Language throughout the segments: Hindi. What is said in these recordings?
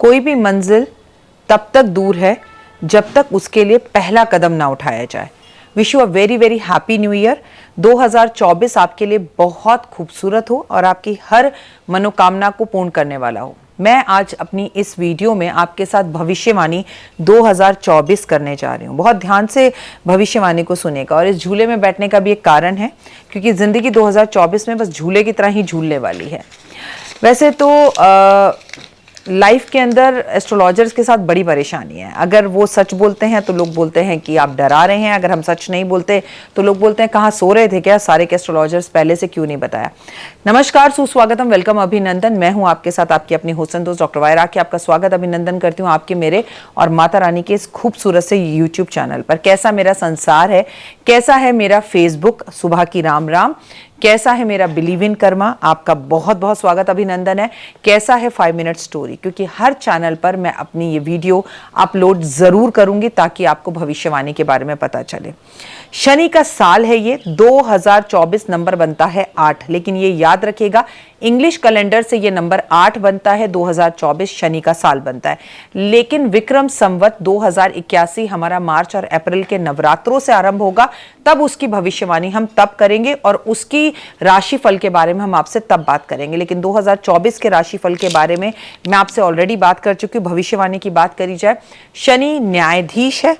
कोई भी मंजिल तब तक दूर है जब तक उसके लिए पहला कदम ना उठाया जाए। Wish you a very very happy new year. 2024 आपके लिए बहुत खूबसूरत हो और आपकी हर मनोकामना को पूर्ण करने वाला हो। मैं आज अपनी इस वीडियो में आपके साथ भविष्यवाणी 2024 करने जा रही हूँ। बहुत ध्यान से भविष्यवाणी को सुनेगा और इस झूले में बैठने का भी एक कारण है, क्योंकि ज़िंदगी 2024 में बस झूले की तरह ही झूलने वाली है। वैसे तो लाइफ के अंदर एस्ट्रोलॉजर्स के साथ बड़ी परेशानी है। अगर वो सच बोलते हैं तो लोग बोलते हैं कि आप डरा रहे हैं, अगर हम सच नहीं बोलते तो लोग बोलते हैं कहाँ सो रहे थे क्या, सारे के एस्ट्रोलॉजर्स पहले से क्यों नहीं बताया। नमस्कार, सुस्वागतम, वेलकम, अभिनंदन। मैं हूं आपके साथ आपकी अपनी होसन दोस्त डॉक्टर वायरा की आपका स्वागत अभिनंदन करती हूं आपके, मेरे और माता रानी के इस खूबसूरत से यूट्यूब चैनल पर। कैसा मेरा संसार है, कैसा है मेरा फेसबुक सुबह की राम राम, कैसा है मेरा बिलीव इन कर्मा, आपका बहुत बहुत स्वागत अभिनंदन है। कैसा है 5 मिनट स्टोरी, क्योंकि हर चैनल पर मैं अपनी ये वीडियो अपलोड जरूर करूंगी ताकि आपको भविष्यवाणी के बारे में पता चले। शनि का साल है ये 2024, नंबर बनता है 8, लेकिन ये याद रखिएगा इंग्लिश कैलेंडर से ये नंबर 8 बनता है, 2024 शनि का साल बनता है। लेकिन विक्रम संवत 2081 हमारा मार्च और अप्रैल के नवरात्रों से आरंभ होगा, तब उसकी भविष्यवाणी हम तब करेंगे और उसकी राशिफल के बारे में हम आपसे तब बात करेंगे। लेकिन 2024 के राशिफल के बारे में मैं आपसे ऑलरेडी बात कर चुकी हूँ। भविष्यवाणी की बात करी जाए, शनि न्यायाधीश है,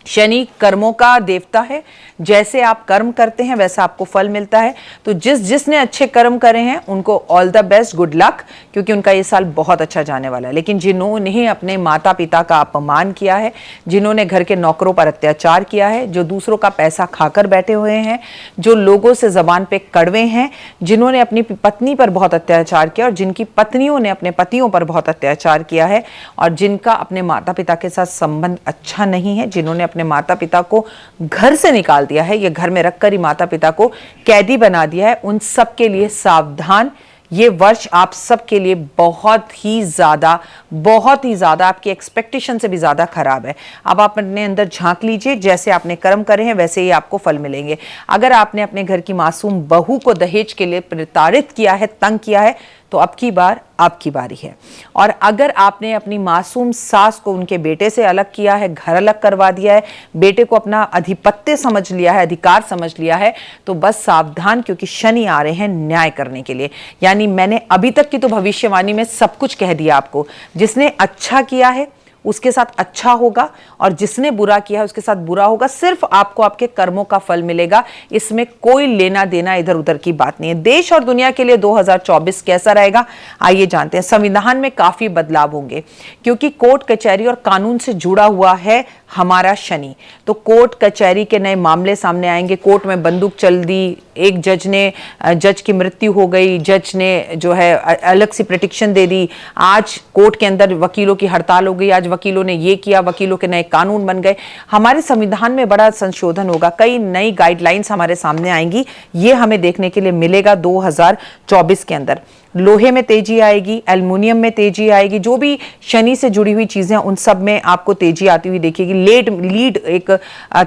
शनि कर्मों का देवता है। जैसे आप कर्म करते हैं वैसा आपको फल मिलता है। तो जिसने अच्छे कर्म करे हैं उनको all the best, good luck, क्योंकि उनका ये साल बहुत अच्छा जाने वाला है। लेकिन जिन्होंने अपने माता पिता का अपमान किया है, जिन्होंने घर के नौकरों पर अत्याचार किया है, जो दूसरों का पैसा खाकर बैठे हुए हैं, जो लोगों से जबान पे कड़वे हैं, जिन्होंने अपनी पत्नी पर बहुत अत्याचार किया और जिनकी पत्नियों ने अपने पतियों पर बहुत अत्याचार किया है, और जिनका अपने माता पिता के साथ संबंध अच्छा नहीं है, जिन्होंने अपने माता पिता को घर से निकाल दिया है, ये घर में रखकर ही माता पिता को कैदी बना दिया है, उन सब के लिए सावधान। ये वर्ष आप सब के लिए बहुत ही ज्यादा आपकी एक्सपेक्टेशन से भी ज्यादा खराब है। अब आप अपने अंदर झांक लीजिए, जैसे आपने कर्म करे हैं वैसे ही आपको फल मिलेंगे। अगर आपने अपने घर की मासूम बहू को दहेज के लिए प्रताड़ित किया है, तंग किया है, तो अब की बार आपकी बारी है। और अगर आपने अपनी मासूम सास को उनके बेटे से अलग किया है, घर अलग करवा दिया है, बेटे को अपना अधिपत्य समझ लिया है, अधिकार समझ लिया है, तो बस सावधान, क्योंकि शनि आ रहे हैं न्याय करने के लिए। यानी मैंने अभी तक की तो भविष्यवाणी में सब कुछ कह दिया आपको। जिसने अच्छा किया है उसके साथ अच्छा होगा और जिसने बुरा किया है उसके साथ बुरा होगा। सिर्फ आपको आपके कर्मों का फल मिलेगा, इसमें कोई लेना देना इधर उधर की बात नहीं है। देश और दुनिया के लिए 2024 कैसा रहेगा, आइए जानते हैं। संविधान में काफी बदलाव होंगे, क्योंकि कोर्ट कचहरी और कानून से जुड़ा हुआ है हमारा शनि। तो कोर्ट कचहरी के नए मामले सामने आएंगे। कोर्ट में बंदूक चल दी, एक जज की मृत्यु हो गई, जज ने जो है अलग सी प्रेडिक्शन दे दी। आज कोर्ट के अंदर वकीलों की हड़ताल हो गई, आज वकीलों ने ये किया, वकीलों के नए कानून बन गए। हमारे संविधान में बड़ा संशोधन होगा, कई नई गाइडलाइंस हमारे सामने आएंगी। ये हमें देखने के लिए मिलेगा 2024 के अंदर। लोहे में तेजी आएगी, एल्युमिनियम में तेजी आएगी, जो भी शनि से जुड़ी हुई चीजें उन सब में आपको तेजी आती हुई देखिएगी। लीड एक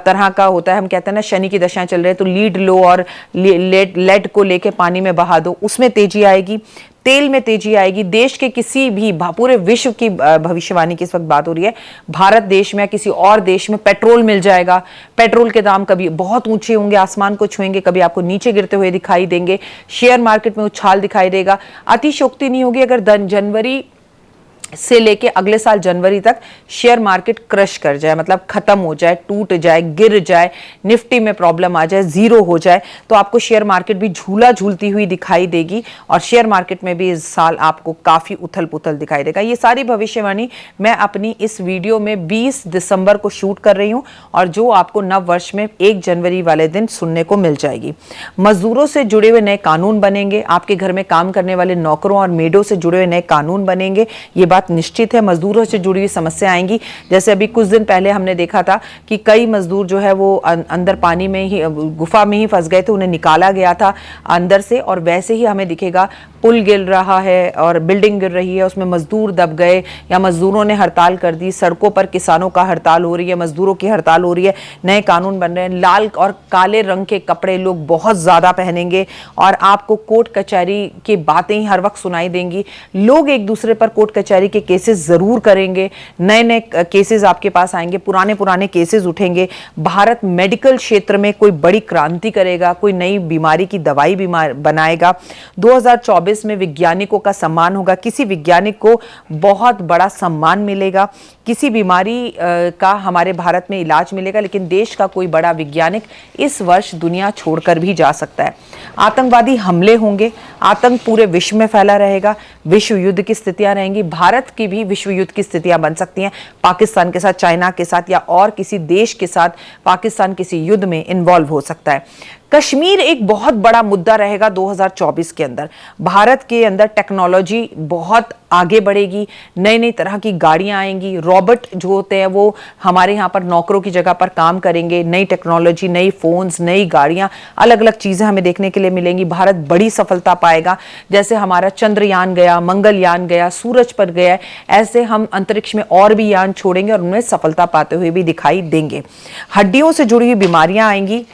तरह का होता है, हम कहते हैं ना शनि की दशाएं चल रही है तो लीड लो और लेड को लेके पानी में बहा दो, उसमें तेजी आएगी। तेल में तेजी आएगी। देश के किसी भी पूरे विश्व की भविष्यवाणी की इस वक्त बात हो रही है, भारत देश में या किसी और देश में पेट्रोल मिल जाएगा। पेट्रोल के दाम कभी बहुत ऊंचे होंगे, आसमान को छुएंगे, कभी आपको नीचे गिरते हुए दिखाई देंगे। शेयर मार्केट में उछाल दिखाई देगा। अतिशयोक्ति नहीं होगी अगर जनवरी से लेके अगले साल जनवरी तक शेयर मार्केट क्रश कर जाए, मतलब खत्म हो जाए, टूट जाए, गिर जाए, निफ्टी में प्रॉब्लम आ जाए, जीरो हो जाए, तो आपको शेयर मार्केट भी झूला झूलती हुई दिखाई देगी और शेयर मार्केट में भी इस साल आपको काफी उथल पुथल दिखाई देगा। ये सारी भविष्यवाणी मैं अपनी इस वीडियो में 20 दिसंबर को शूट कर रही हूं और जो आपको नव वर्ष में 1 जनवरी वाले दिन सुनने को मिल जाएगी। मजदूरों से जुड़े हुए नए कानून बनेंगे, आपके घर में काम करने वाले नौकरों और मेडों से जुड़े हुए नए कानून बनेंगे, ये बात निश्चित है। मजदूरों से जुड़ी हुई समस्या आएंगी। जैसे अभी कुछ दिन पहले हमने देखा था कि कई मजदूर जो है वो अंदर पानी में ही, गुफा में ही फंस गए थे, उन्हें निकाला गया था अंदर से, और वैसे ही हमें दिखेगा पुल गिर रहा है और बिल्डिंग गिर रही है, उसमें मजदूर दब गए या मजदूरों ने हड़ताल कर दी, सड़कों पर किसानों का हड़ताल हो रही है, मजदूरों की हड़ताल हो रही है, नए कानून बन रहे हैं, लाल और काले रंग के कपड़े लोग बहुत ज़्यादा पहनेंगे और आपको कोर्ट कचहरी की बातें ही हर वक्त सुनाई देंगी। लोग एक दूसरे पर कोर्ट कचहरी के केसेस ज़रूर करेंगे, नए नए केसेस आपके पास आएंगे, पुराने पुराने केसेस उठेंगे। भारत मेडिकल क्षेत्र में कोई बड़ी क्रांति करेगा, कोई नई बीमारी की दवाई बनाएगा। 2024 में वैज्ञानिकों का सम्मान होगा, किसी वैज्ञानिक को बहुत बड़ा सम्मान मिलेगा, किसी बीमारी का हमारे भारत में इलाज मिलेगा, लेकिन देश का कोई बड़ा वैज्ञानिक इस वर्ष दुनिया छोड़कर भी जा सकता है। आतंकवादी हमले होंगे, आतंक पूरे विश्व में फैला रहेगा, विश्व युद्ध की स्थितियां रहेंगी, भारत की भी विश्व युद्ध की स्थितियां बन सकती हैं, पाकिस्तान के साथ, चाइना के साथ या और किसी देश के साथ पाकिस्तान किसी युद्ध में इन्वॉल्व हो सकता है। कश्मीर एक बहुत बड़ा मुद्दा रहेगा 2024 के अंदर। भारत के अंदर टेक्नोलॉजी बहुत आगे बढ़ेगी, नई नई तरह की गाड़ियां आएंगी, रॉबोट जो होते हैं वो हमारे यहाँ पर नौकरों की जगह पर काम करेंगे, नई टेक्नोलॉजी, नई फोन्स, नई गाड़ियां, अलग अलग चीजें हमें देखने के लिए मिलेंगी। भारत बड़ी सफलता पाएगा, जैसे हमारा चंद्रयान गया, मंगलयान गया, सूरज पर गया, ऐसे हम अंतरिक्ष में और भी यान छोड़ेंगे और उनमें सफलता पाते हुए भी दिखाई देंगे। हड्डियों से जुड़ी हुई बीमारियां आएंगी,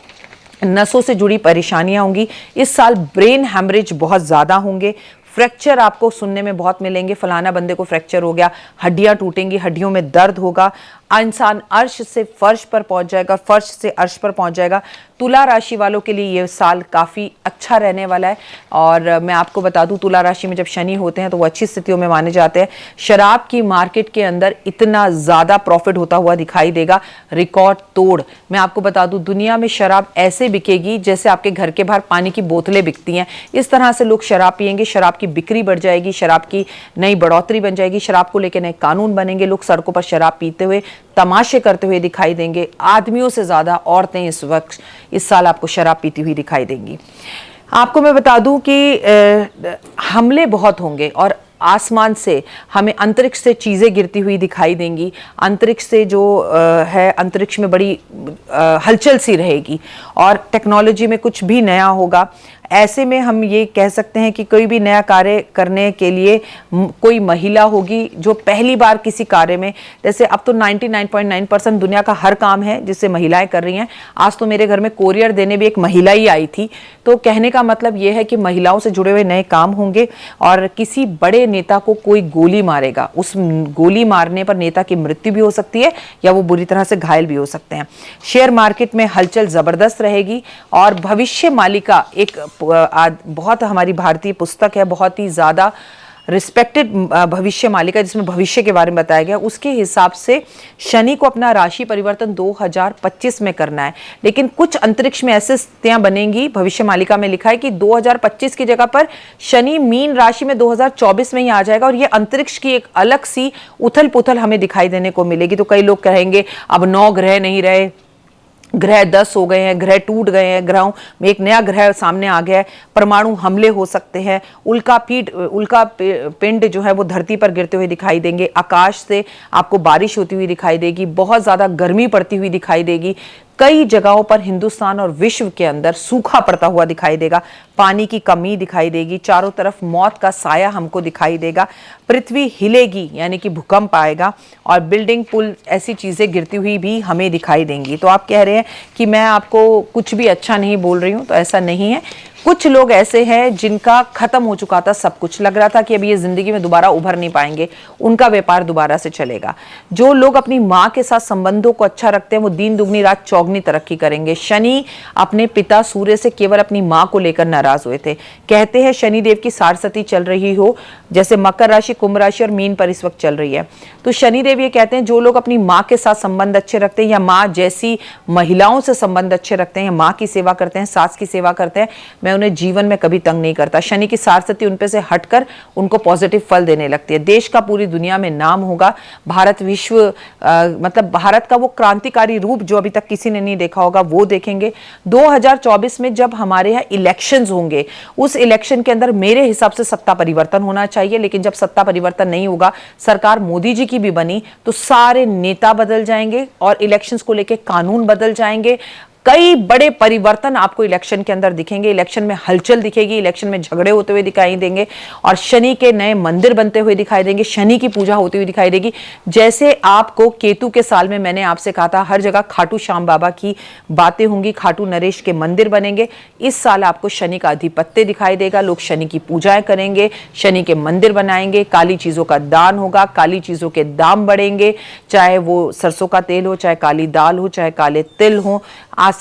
नसों से जुड़ी परेशानियां होंगी। इस साल ब्रेन हैमरेज बहुत ज्यादा होंगे, फ्रैक्चर आपको सुनने में बहुत मिलेंगे, फलाना बंदे को फ्रैक्चर हो गया, हड्डियां टूटेंगी, हड्डियों में दर्द होगा, इंसान अर्श से फर्श पर पहुंच जाएगा, फर्श से अर्श पर पहुंच जाएगा। तुला राशि वालों के लिए ये साल काफ़ी अच्छा रहने वाला है। और मैं आपको बता दूं, तुला राशि में जब शनि होते हैं तो वो अच्छी स्थितियों में माने जाते हैं। शराब की मार्केट के अंदर इतना ज़्यादा प्रॉफिट होता हुआ दिखाई देगा, रिकॉर्ड तोड़। मैं आपको बता दूं, दुनिया में शराब ऐसे बिकेगी जैसे आपके घर के बाहर पानी की बोतलें बिकती हैं। इस तरह से लोग शराब पियेंगे, शराब की बिक्री बढ़ जाएगी, शराब की नई बढ़ोतरी बन जाएगी, शराब को लेकर नए कानून बनेंगे, लोग सड़कों पर शराब पीते हुए, तमाशे करते हुए दिखाई देंगे। आदमियों से ज्यादा औरतें इस साल आपको शराब पीती हुई दिखाई देंगी। आपको मैं बता दूं कि हमले बहुत होंगे और आसमान से हमें अंतरिक्ष से चीज़ें गिरती हुई दिखाई देंगी। अंतरिक्ष से जो है, अंतरिक्ष में बड़ी हलचल सी रहेगी और टेक्नोलॉजी में कुछ भी नया होगा। ऐसे में हम ये कह सकते हैं कि कोई भी नया कार्य करने के लिए कोई महिला होगी जो पहली बार किसी कार्य में, जैसे अब तो 99.9% दुनिया का हर काम है जिससे महिलाएं कर रही हैं। आज तो मेरे घर में कोरियर देने भी एक महिला ही आई थी। तो कहने का मतलब ये है कि महिलाओं से जुड़े हुए नए काम होंगे और किसी बड़े नेता को कोई गोली मारेगा, उस गोली मारने पर नेता की मृत्यु भी हो सकती है या वो बुरी तरह से घायल भी हो सकते हैं। शेयर मार्केट में हलचल जबरदस्त रहेगी और भविष्य मालिका एक बहुत हमारी भारतीय पुस्तक है, बहुत ही ज्यादा रिस्पेक्टेड भविष्य मालिका, जिसमें भविष्य के बारे में बताया गया। उसके हिसाब से शनि को अपना राशि परिवर्तन 2025 में करना है, लेकिन कुछ अंतरिक्ष में ऐसे स्थितियां बनेंगी, भविष्य मालिका में लिखा है कि 2025 की जगह पर शनि मीन राशि में 2024 में ही आ जाएगा और ये अंतरिक्ष की एक अलग सी उथल पुथल हमें दिखाई देने को मिलेगी। तो कई लोग कहेंगे अब 9 ग्रह नहीं रहे, ग्रह 10 हो गए हैं, ग्रह टूट गए हैं, ग्रहों में एक नया ग्रह सामने आ गया है, परमाणु हमले हो सकते हैं, उल्का पिंड जो है वो धरती पर गिरते हुए दिखाई देंगे, आकाश से आपको बारिश होती हुई दिखाई देगी, बहुत ज़्यादा गर्मी पड़ती हुई दिखाई देगी। कई जगहों पर हिंदुस्तान और विश्व के अंदर सूखा पड़ता हुआ दिखाई देगा, पानी की कमी दिखाई देगी, चारों तरफ मौत का साया हमको दिखाई देगा, पृथ्वी हिलेगी यानी कि भूकंप आएगा और बिल्डिंग पुल ऐसी चीजें गिरती हुई भी हमें दिखाई देंगी। तो आप कह रहे हैं कि मैं आपको कुछ भी अच्छा नहीं बोल रही हूं, तो ऐसा नहीं है। कुछ लोग ऐसे हैं जिनका खत्म हो चुका था सब कुछ, लग रहा था कि अभी ये जिंदगी में दोबारा उभर नहीं पाएंगे, उनका व्यापार दोबारा से चलेगा। जो लोग अपनी माँ के साथ संबंधों को अच्छा रखते हैं वो दिन दुगनी रात चौगनी तरक्की करेंगे। शनि अपने पिता सूर्य से केवल अपनी माँ को लेकर नाराज हुए थे। कहते हैं शनिदेव की सारसती चल रही हो, जैसे मकर राशि, कुंभ राशि और मीन पर इस वक्त चल रही है। तो शनिदेव ये कहते हैं जो लोग अपनी माँ के साथ संबंध अच्छे रखते हैं या माँ जैसी महिलाओं से संबंध अच्छे रखते हैं, माँ की सेवा करते हैं, सास की सेवा करते हैं, मैं उन्हें जीवन में कभी तंग नहीं करता। शनि की सारसती उन पे से हटकर उनको पॉजिटिव फल देने लगती है। देश का पूरी दुनिया में नाम होगा। भारत विश्व मतलब भारत का वो क्रांतिकारी रूप जो अभी तक किसी ने नहीं देखा होगा वो देखेंगे। 2024 में जब हमारे यहाँ इलेक्शंस होंगे, उस इलेक्शन के अंदर मेरे हिसाब से सत्ता परिवर्तन होना चाहिए, लेकिन जब सत्ता परिवर्तन नहीं होगा, सरकार मोदी जी की भी बनी, तो सारे नेता बदल जाएंगे और इलेक्शंस को लेकर कानून बदल जाएंगे। कई बड़े परिवर्तन आपको इलेक्शन के अंदर दिखेंगे, इलेक्शन में हलचल दिखेगी, इलेक्शन में झगड़े होते हुए दिखाई देंगे और शनि के नए मंदिर बनते हुए दिखाई देंगे, शनि की पूजा होती हुई दिखाई देगी। जैसे आपको केतु के साल में मैंने आपसे कहा था हर जगह खाटू श्याम बाबा की बातें होंगी, खाटू नरेश के मंदिर बनेंगे, इस साल आपको शनि का अधिपत्य दिखाई देगा। लोग शनि की पूजाएं करेंगे, शनि के मंदिर बनाएंगे, काली चीजों का दान होगा, काली चीजों के दाम बढ़ेंगे, चाहे वो सरसों का तेल हो, चाहे काली दाल हो, चाहे काले तिल हो,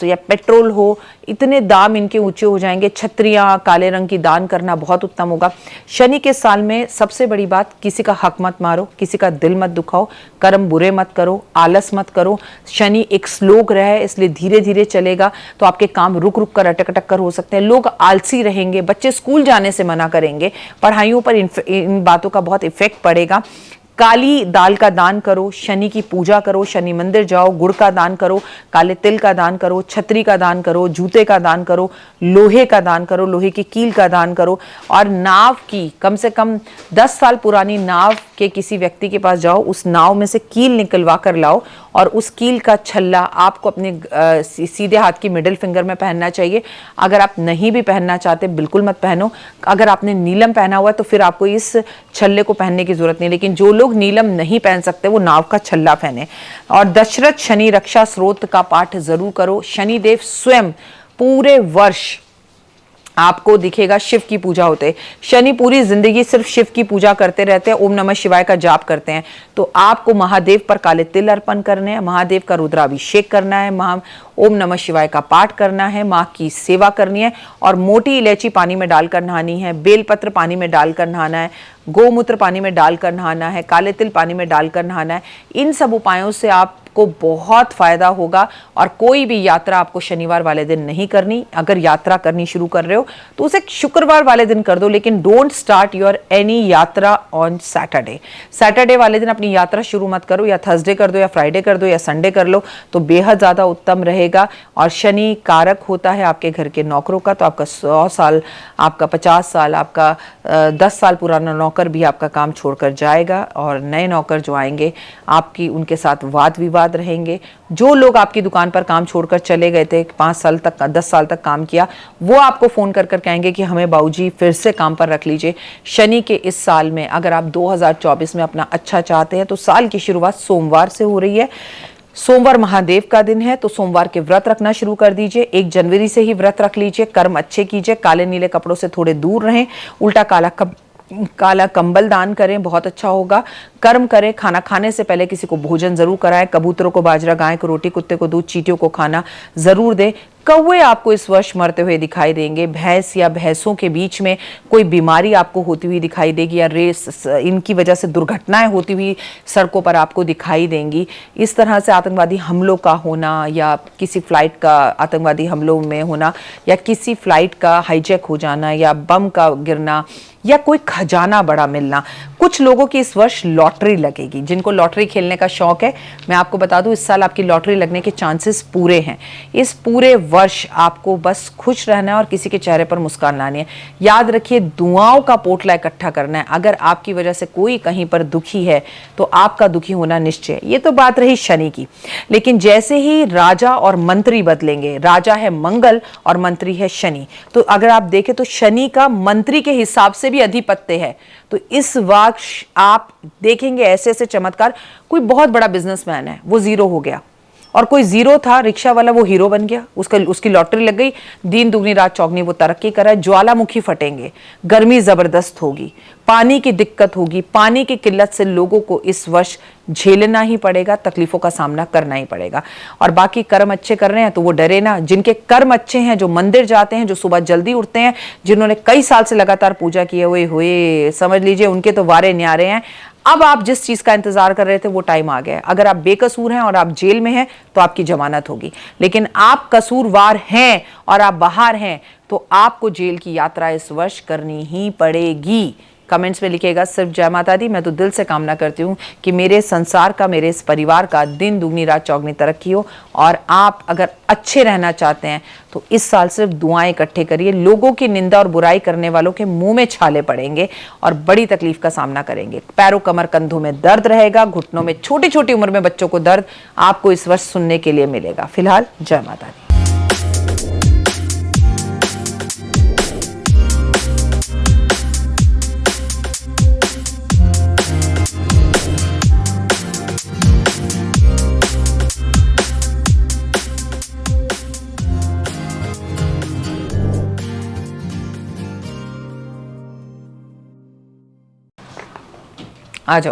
या पेट्रोल हो, इतने दाम इनके ऊंचे हो जाएंगे। छतरियां काले रंग की दान करना बहुत उत्तम होगा। शनि के साल में सबसे बड़ी बात, किसी का हक मत मारो, किसी का दिल मत दुखाओ, कर्म बुरे मत करो, आलस मत करो। शनि एक स्लो ग्रह है, इसलिए धीरे धीरे चलेगा तो आपके काम रुक रुक कर अटक अटक कर हो सकते हैं। लोग आलसी रहेंगे, बच्चे स्कूल जाने से मना करेंगे, पढ़ाइयों पर इन बातों का बहुत इफेक्ट पड़ेगा। काली दाल का दान करो, शनि की पूजा करो, शनि मंदिर जाओ, गुड़ का दान करो, काले तिल का दान करो, छतरी का दान करो, जूते का दान करो, लोहे का दान करो, लोहे की कील का दान करो, और नाव की कम से कम 10 साल पुरानी नाव के किसी व्यक्ति के पास जाओ, उस नाव में से कील निकलवा कर लाओ और उस कील का छल्ला आपको अपने सीधे हाथ की मिडिल फिंगर में पहनना चाहिए। अगर आप नहीं भी पहनना चाहते बिल्कुल मत पहनो। अगर आपने नीलम पहना हुआ है तो फिर आपको इस छल्ले को पहनने की जरूरत नहीं, लेकिन जो लोग नीलम नहीं पहन सकते वो नाव का छल्ला पहने। और दशरथ शनि रक्षा स्रोत का पाठ जरूर करो। शनिदेव स्वयं पूरे वर्ष आपको दिखेगा शिव की पूजा होते। शनि पूरी जिंदगी सिर्फ शिव की पूजा करते रहते हैं, ओम नमः शिवाय का जाप करते हैं। तो आपको महादेव पर काले तिल अर्पण करने हैं, महादेव का रुद्राभिषेक करना है, ओम नमः शिवाय का पाठ करना है, माँ की सेवा करनी है और मोटी इलायची पानी में डालकर नहानी है, बेलपत्र पानी में डालकर नहाना है, गोमूत्र पानी में डालकर नहाना है, काले तिल पानी में डालकर नहाना है। इन सब उपायों से आपको बहुत फायदा होगा। और कोई भी यात्रा आपको शनिवार वाले दिन नहीं करनी। अगर यात्रा करनी शुरू कर रहे हो तो उसे शुक्रवार वाले दिन कर दो, लेकिन डोंट स्टार्ट योर एनी यात्रा ऑन सैटरडे। सैटरडे वाले दिन अपनी यात्रा शुरू मत करो, या थर्सडे कर दो, या फ्राइडे कर दो, या संडे कर लो, तो बेहद ज्यादा उत्तम रहेगा। और शनि कारक होता है आपके घर के नौकरों का, तो आपका 100 साल, आपका 50 साल, आपका 10 साल पुराना नौकर भी आपका काम छोड़कर जाएगा और नए नौकर जो आएंगे आपकी उनके साथ वाद विवाद रहेंगे। जो लोग आपकी दुकान पर काम छोड़कर चले गए थे, 5 साल तक 10 साल तक काम किया, वो आपको फोन कर कर कहेंगे कि हमें बाबूजी फिर से काम पर रख लीजिए। शनि के इस साल में अगर आप 2024 में अपना अच्छा चाहते हैं तो साल की शुरुआत सोमवार से हो रही है। सोमवार महादेव का दिन है, तो सोमवार के व्रत रखना शुरू कर दीजिए। 1 जनवरी से ही व्रत रख लीजिए, कर्म अच्छे कीजिए, काले नीले कपड़ों से थोड़े दूर रहें, उल्टा काला कंबल दान करें, बहुत अच्छा होगा। कर्म करें, खाना खाने से पहले किसी को भोजन जरूर कराएं, कबूतरों को बाजरा, गाय को रोटी, कुत्ते को दूध, चींटियों को खाना जरूर दें। कौवे आपको इस वर्ष मरते हुए दिखाई देंगे। भैंस या भैंसों के बीच में कोई बीमारी आपको होती हुई दिखाई देगी, या रेस इनकी वजह से दुर्घटनाएं होती हुई सड़कों पर आपको दिखाई देंगी। इस तरह से आतंकवादी हमलों का होना, या किसी फ्लाइट का आतंकवादी हमलों में होना, या किसी फ्लाइट का हाईजैक हो जाना, या बम का गिरना, या कोई खजाना बड़ा मिलना। कुछ लोगों की इस वर्ष लॉटरी लगेगी। जिनको लॉटरी खेलने का शौक है, मैं आपको बता दूं इस साल आपकी लॉटरी लगने के चांसेस पूरे हैं। इस पूरे वर्ष आपको बस खुश रहना है और किसी के चेहरे पर मुस्कान लानी है। याद रखिए, दुआओं का पोटला इकट्ठा करना है। अगर आपकी वजह से कोई कहीं पर दुखी है तो आपका दुखी होना निश्चय। ये तो बात रही शनि की, लेकिन जैसे ही राजा और मंत्री बदलेंगे, राजा है मंगल और मंत्री है शनि, तो अगर आप देखें तो शनि का मंत्री के हिसाब से भी अधिपत्य है। तो इस वर्ष आप देखेंगे ऐसे ऐसे चमत्कार। कोई बहुत बड़ा बिजनेसमैन है, वो जीरो हो गया, और कोई जीरो था रिक्शा वाला, वो हीरो बन गया, उसकी लॉटरी लग गई, दिन दुगनी रात चौगनी, वो तरक्की कर रहा है। ज्वालामुखी फटेंगे, गर्मी जबरदस्त होगी, पानी की दिक्कत होगी, पानी की किल्लत से लोगों को इस वर्ष झेलना ही पड़ेगा, तकलीफों का सामना करना ही पड़ेगा। और बाकी कर्म अच्छे कर रहे हैं तो वो डरे ना। जिनके कर्म अच्छे हैं, जो मंदिर जाते हैं, जो सुबह जल्दी उठते हैं, जिन्होंने कई साल से लगातार पूजा की है, हुए समझ लीजिए उनके तो वारे न्यारे हैं। अब आप जिस चीज का इंतजार कर रहे थे वो टाइम आ गया है। अगर आप बेकसूर हैं और आप जेल में हैं तो आपकी जमानत होगी, लेकिन आप कसूरवार हैं और आप बाहर हैं तो आपको जेल की यात्रा इस वर्ष करनी ही पड़ेगी। कमेंट्स में लिखिएगा सिर्फ जय माता दी। मैं तो दिल से कामना करती हूँ कि मेरे संसार का, मेरे इस परिवार का दिन दुगनी रात चौगनी तरक्की हो। और आप अगर अच्छे रहना चाहते हैं तो इस साल सिर्फ दुआएं इकट्ठे करिए। लोगों की निंदा और बुराई करने वालों के मुंह में छाले पड़ेंगे और बड़ी तकलीफ का सामना करेंगे। पैरों, कमर, कंधों में दर्द रहेगा, घुटनों में, छोटी छोटी उम्र में बच्चों को दर्द आपको इस वर्ष सुनने के लिए मिलेगा। फिलहाल जय माता दी।